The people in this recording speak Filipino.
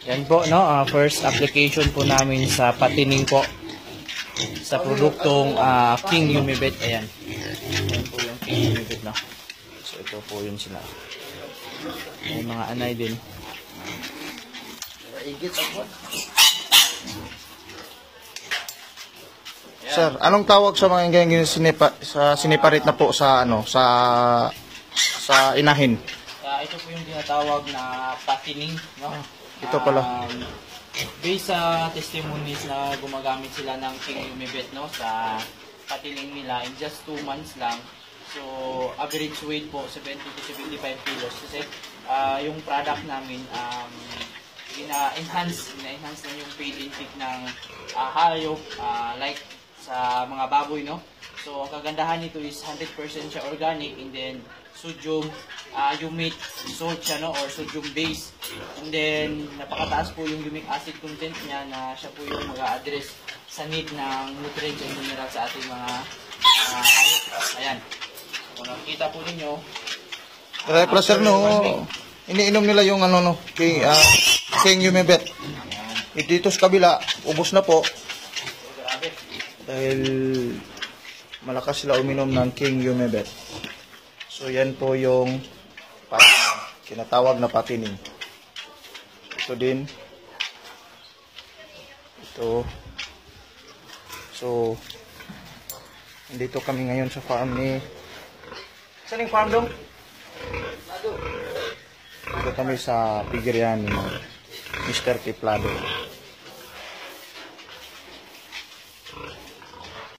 Yan po, no? First application po namin sa patining po sa produktong King Umibet. Ayan. Ayan po yung King Umibet, no? So, ito po yun sila. May mga anay din. Sir, anong tawag sa mga ganyan siniparit na po sa ano sa inahin? Ito po yung tinatawag na patining, no? Ito pala. Based sa testimonies na gumagamit sila ng King Umibet, no, sa patining nila in just 2 months lang. So, average weight po 70 to 75 kilos kasi yung product namin ina-enhance na yung feed intake ng hayop like sa mga baboy, no? So, ang kagandahan nito is 100% siya organic and then sodium humate salt siya, no, or sodium base. And then napakataas po yung humic acid content niya na siya po yung mag-a-address sa need ng nutrients and minerals sa ating mga hayop. Ayan. Kung nakikita po ninyo, Sir, no, iniinom nila yung ano, no, King Umibet. Dito sa kabila, ubos na po. grabe. Dahil malakas sila uminom ng King Umibet. So, yan po yung kinatawag na patining. Ito din. Ito. So, nandito kami ngayon sa farm ni... Saan yung farm dong? Dito kami sa piggeryaan ni Mr. Tiplado.